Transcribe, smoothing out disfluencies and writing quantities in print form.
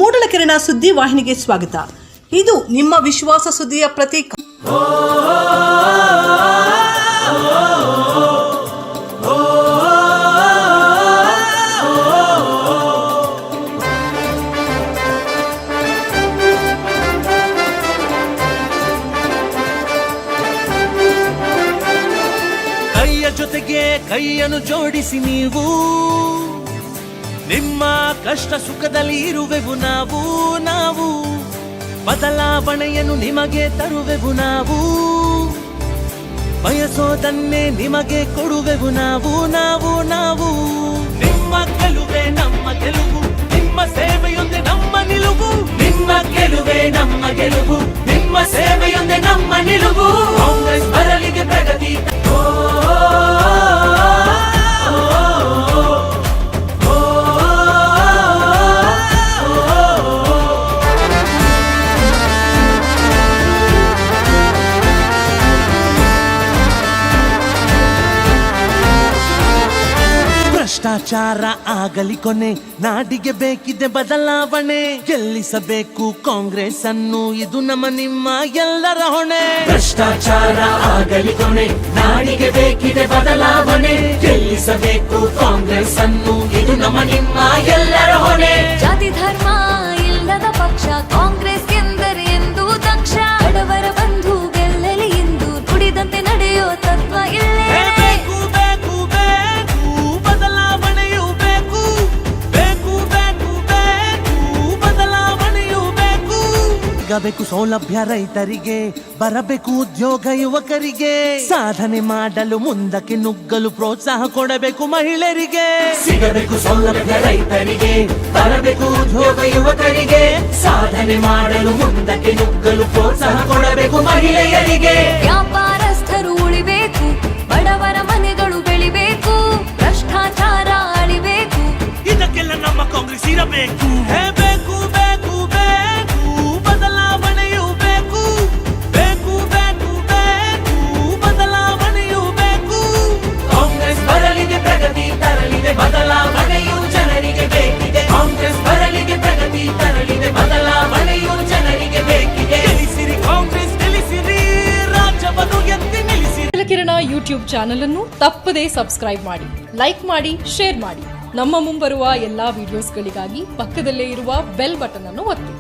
ಮೂಡಲಕೆರೆನ ಸುದ್ದಿ ವಾಹಿನಿಗೆ ಸ್ವಾಗತ. ಇದು ನಿಮ್ಮ ವಿಶ್ವಾಸ ಸುದ್ದಿಯ ಪ್ರತೀಕ. ಕೈಯ ಜೊತೆಗೆ ಕೈಯನ್ನು ಜೋಡಿಸಿ ನೀವು ನಿಮ್ಮ ಕಷ್ಟ ಸುಖದಲ್ಲಿ ಇರುವೆವು ನಾವು ಬದಲಾವಣೆಯನ್ನು ನಿಮಗೆ ತರುವೆವು ನಾವು ಬಯಸೋದನ್ನೇ ನಿಮಗೆ ಕೊಡುವೆವು ನಾವು ನಿಮ್ಮ ಗೆಲುವೆ ನಮ್ಮ ಗೆಲುವು, ನಿಮ್ಮ ಸೇವೆಯೊಂದೇ ನಮ್ಮ ನಿಲುವು. ನಿಮ್ಮ ಗೆಲುವೆ ನಮ್ಮ ಗೆಲುವು, ನಿಮ್ಮ ಸೇವೆಯೊಂದೇ ನಮ್ಮ ನಿಲುವು. ಕಾಂಗ್ರೆಸ್ ಬರಲಿಗೆ ಪ್ರಗತಿ. ಭ್ರಷ್ಟಾಚಾರ ಆಗಲಿ ಕೊನೆ, ನಾಡಿಗೆ ಬೇಕಿದೆ ಬದಲಾವಣೆ. ಗೆಲ್ಲಿಸಬೇಕು ಕಾಂಗ್ರೆಸ್ ಅನ್ನು, ಇದು ನಮ್ಮ ನಿಮ್ಮ ಎಲ್ಲರ ಹೊಣೆ. ಭ್ರಷ್ಟಾಚಾರ ಆಗಲಿ ಕೊನೆ, ನಾಡಿಗೆ ಬೇಕಿದೆ ಬದಲಾವಣೆ. ಗೆಲ್ಲಿಸಬೇಕು ಕಾಂಗ್ರೆಸ್ ಅನ್ನು, ಇದು ನಮ್ಮ ನಿಮ್ಮ ಎಲ್ಲರ ಹೊಣೆ. ಜಾತಿ ಧರ್ಮ ಇಲ್ಲದ ಪಕ್ಷ ಕಾಂಗ್ರೆಸ್ ಎಂದರೆ ಎಂದು ದಕ್ಷ. ಬಡವರ ಬಂಧು ಗೆಲ್ಲಲಿ ಎಂದು ನುಡಿದಂತೆ ನಡೆಯೋ ತತ್ವ ಇಲ್ಲೇ. ಬೇಕು ಸೌಲಭ್ಯ ರೈತರಿಗೆ, ಬರಬೇಕು ಉದ್ಯೋಗ ಯುವಕರಿಗೆ. ಸಾಧನೆ ಮಾಡಲು ಮುಂದಕ್ಕೆ ನುಗ್ಗಲು ಪ್ರೋತ್ಸಾಹ ಕೊಡಬೇಕು ಮಹಿಳೆಯರಿಗೆ. ಸಿಗಬೇಕು ಸೌಲಭ್ಯ ರೈತರಿಗೆ, ಬರಬೇಕು ಉದ್ಯೋಗ ಯುವಕರಿಗೆ. ಸಾಧನೆ ಮಾಡಲು ಮುಂದಕ್ಕೆ ನುಗ್ಗಲು ಪ್ರೋತ್ಸಾಹ ಕೊಡಬೇಕು ಮಹಿಳೆಯರಿಗೆ. ವ್ಯಾಪಾರಸ್ಥರು ಉಳಿಬೇಕು, ಬಡವರ ಮನೆಗಳು ಬೆಳಿಬೇಕು, ಭ್ರಷ್ಟಾಚಾರ ಅಳಿಬೇಕು. ಇದಕ್ಕೆಲ್ಲ ನಮ್ಮ ಕಾಂಗ್ರೆಸ್ ಇರಬೇಕು. ಬೇಕು ಬೇಕು ಬೇಕು ಬದಲಾವಣೆಯೂ ಬೇಕು. ಬೇಕು ಬೇಕು ಬೇಕು ಬದಲಾವಣೆಯೂ ಬೇಕು. ಕಾಂಗ್ರೆಸ್ ಬರಲಿದೆ ಪ್ರಗತಿ ತರಲಿದೆ, ಬದಲಾವಣೆಯೂ ಜನರಿಗೆ ಬೇಕಿದೆ. ಕಾಂಗ್ರೆಸ್ ಬರಲಿದೆ ಪ್ರಗತಿ ತರಲಿದೆ, ಬದಲಾವಣೆಯೂ ಜನರಿಗೆ ಬೇಕಿದೆ. ಗೆಲ್ಲಿಸಿರಿ ಕಾಂಗ್ರೆಸ್, ಗೆಲ್ಲಿಸಿರಿ ರಾಜ್ಯವನ್ನು ಎತ್ತಿ ನಿಲ್ಲಿಸಿರಿ. ಮೂಡಲಕೆರೆನ ಯೂಟ್ಯೂಬ್ ಚಾನೆಲ್ ಅನ್ನು ತಪ್ಪದೇ ಸಬ್ಸ್ಕ್ರೈಬ್ ಮಾಡಿ, ಲೈಕ್ ಮಾಡಿ, ಶೇರ್ ಮಾಡಿ. ನಮ್ಮ ಮುಂಬರುವ ಎಲ್ಲಾ ವಿಡಿಯೋಸ್ಗಳಿಗಾಗಿ ಪಕ್ಕದಲ್ಲೇ ಇರುವ ಬೆಲ್ ಬಟನ್ ಅನ್ನು ಒತ್ತಿ.